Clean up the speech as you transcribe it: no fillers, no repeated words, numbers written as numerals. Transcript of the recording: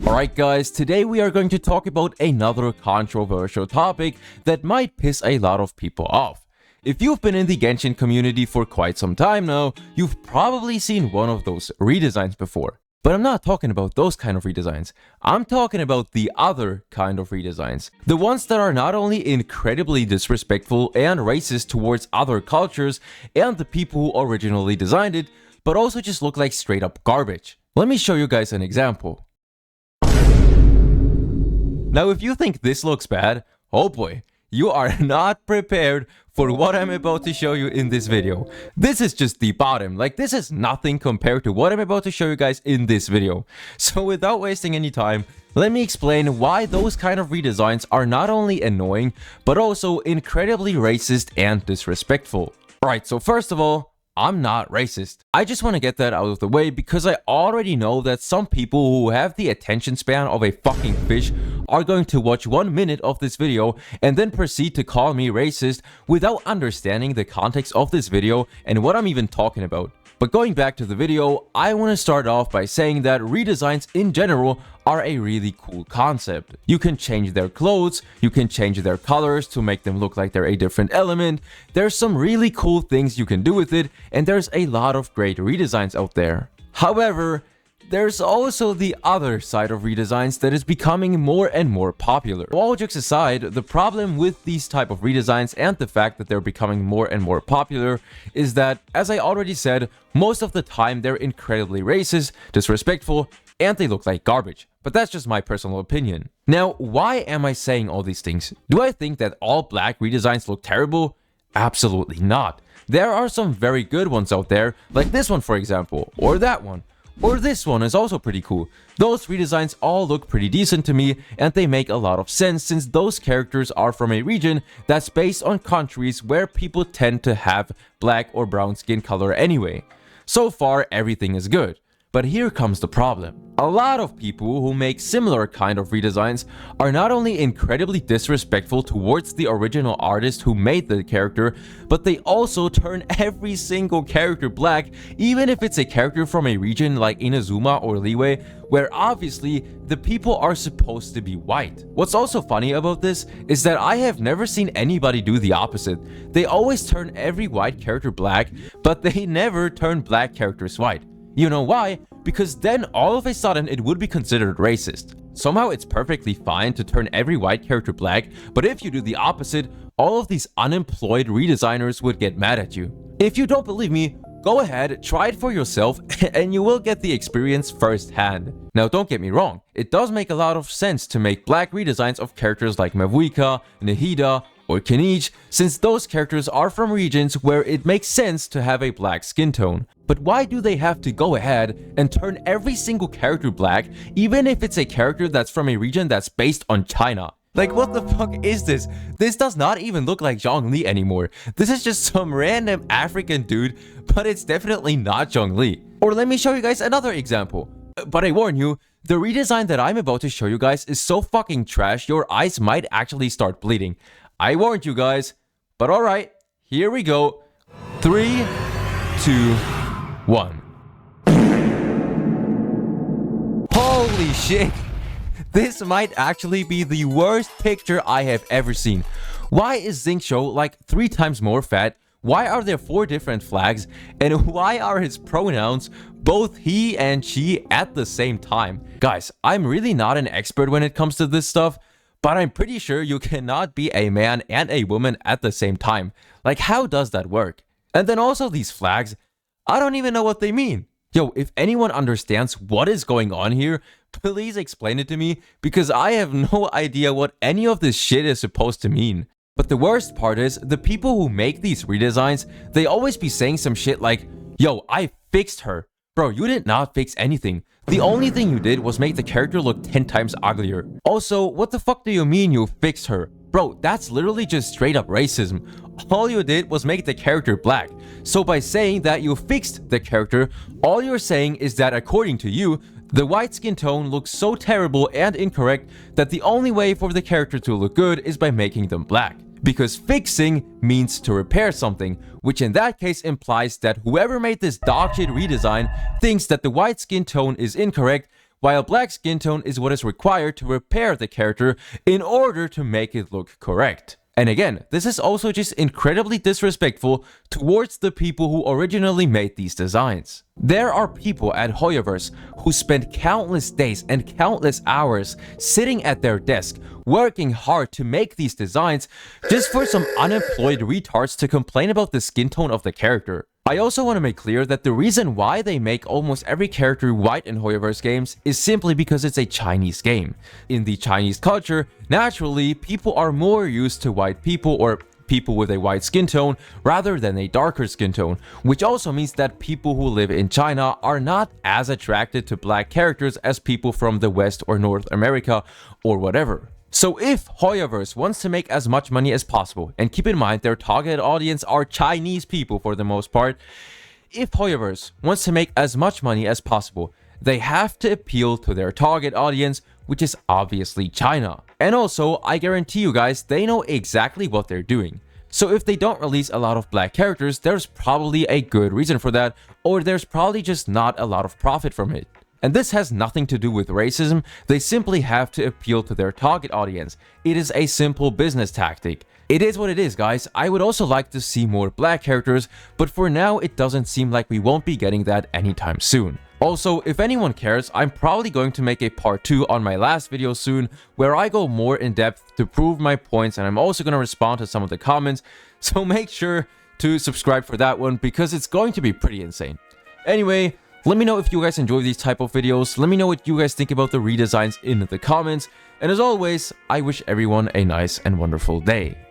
Alright guys, today we are going to talk about another controversial topic that might piss a lot of people off. If you've been in the Genshin community for quite some time now, you've probably seen one of those redesigns before. But I'm not talking about those kind of redesigns. I'm talking about the other kind of redesigns. The ones that are not only incredibly disrespectful and racist towards other cultures and the people who originally designed it, but also just look like straight up garbage. Let me show you guys an example. Now, if you think this looks bad, oh boy, you are not prepared for what I'm about to show you in this video. This is just the bottom, like this is nothing compared to what I'm about to show you guys in this video. So without wasting any time, let me explain why those kind of redesigns are not only annoying, but also incredibly racist and disrespectful. Alright, so first of all, I'm not racist. I just want to get that out of the way because I already know that some people who have the attention span of a fucking fish are going to watch 1 minute of this video and then proceed to call me racist without understanding the context of this video and what I'm even talking about. But going back to the video, I want to start off by saying that redesigns in general are a really cool concept. You can change their clothes, you can change their colors to make them look like they're a different element. There's some really cool things you can do with it, and there's a lot of great redesigns out there. However, there's also the other side of redesigns that is becoming more and more popular. All jokes aside, the problem with these type of redesigns and the fact that they're becoming more and more popular is that, as I already said, most of the time they're incredibly racist, disrespectful, and they look like garbage. But that's just my personal opinion. Now, why am I saying all these things? Do I think that all black redesigns look terrible? Absolutely not. There are some very good ones out there, like this one for example, or that one. Or this one is also pretty cool. Those redesigns all look pretty decent to me, and they make a lot of sense since those characters are from a region that's based on countries where people tend to have black or brown skin color anyway. So far, everything is good. But here comes the problem. A lot of people who make similar kind of redesigns are not only incredibly disrespectful towards the original artist who made the character, but they also turn every single character black, even if it's a character from a region like Inazuma or Liyue, where obviously the people are supposed to be white. What's also funny about this is that I have never seen anybody do the opposite. They always turn every white character black, but they never turn black characters white. You know why? Because then all of a sudden it would be considered racist. Somehow it's perfectly fine to turn every white character black, but if you do the opposite, all of these unemployed redesigners would get mad at you. If you don't believe me, go ahead, try it for yourself, and you will get the experience firsthand. Now don't get me wrong, it does make a lot of sense to make black redesigns of characters like Mavuika, Nahida, or Kinich, since those characters are from regions where it makes sense to have a black skin tone. But why do they have to go ahead and turn every single character black, even if it's a character that's from a region that's based on China? Like, what the fuck is this? This does not even look like Zhongli anymore. This is just some random African dude, but it's definitely not Zhongli. Or let me show you guys another example. But I warn you, the redesign that I'm about to show you guys is so fucking trash, your eyes might actually start bleeding. I warned you guys, but alright, here we go. 3, 2, 1. Holy shit! This might actually be the worst picture I have ever seen. Why is Xingqiu like 3 times more fat? Why are there 4 different flags? And why are his pronouns both he and she at the same time? Guys, I'm really not an expert when it comes to this stuff, but I'm pretty sure you cannot be a man and a woman at the same time. Like, how does that work? And then also these flags, I don't even know what they mean. Yo, if anyone understands what is going on here, please explain it to me, because I have no idea what any of this shit is supposed to mean. But the worst part is, the people who make these redesigns, they always be saying some shit like, yo, I fixed her. Bro, you did not fix anything. The only thing you did was make the character look 10 times uglier. Also, what the fuck do you mean you fixed her? Bro, that's literally just straight up racism. All you did was make the character black. So by saying that you fixed the character, all you're saying is that according to you, the white skin tone looks so terrible and incorrect that the only way for the character to look good is by making them black. Because fixing means to repair something, which in that case implies that whoever made this dogshit redesign thinks that the white skin tone is incorrect, while black skin tone is what is required to repair the character in order to make it look correct. And again, this is also just incredibly disrespectful towards the people who originally made these designs. There are people at Hoyoverse who spend countless days and countless hours sitting at their desk, working hard to make these designs just for some unemployed retards to complain about the skin tone of the character. I also want to make clear that the reason why they make almost every character white in Hoyoverse games is simply because it's a Chinese game. In the Chinese culture, naturally, people are more used to white people or people with a white skin tone rather than a darker skin tone, which also means that people who live in China are not as attracted to black characters as people from the West or North America or whatever. So if Hoyoverse wants to make as much money as possible, and keep in mind their target audience are Chinese people for the most part, if Hoyoverse wants to make as much money as possible, they have to appeal to their target audience, which is obviously China. And also, I guarantee you guys, they know exactly what they're doing. So if they don't release a lot of black characters, there's probably a good reason for that, or there's probably just not a lot of profit from it. And this has nothing to do with racism, they simply have to appeal to their target audience. It is a simple business tactic. It is what it is, guys. I would also like to see more black characters, but for now it doesn't seem like we won't be getting that anytime soon. Also, if anyone cares, I'm probably going to make a part 2 on my last video soon, where I go more in depth to prove my points, and I'm also going to respond to some of the comments, so make sure to subscribe for that one because it's going to be pretty insane. Anyway, let me know if you guys enjoy these type of videos, let me know what you guys think about the redesigns in the comments, and as always, I wish everyone a nice and wonderful day.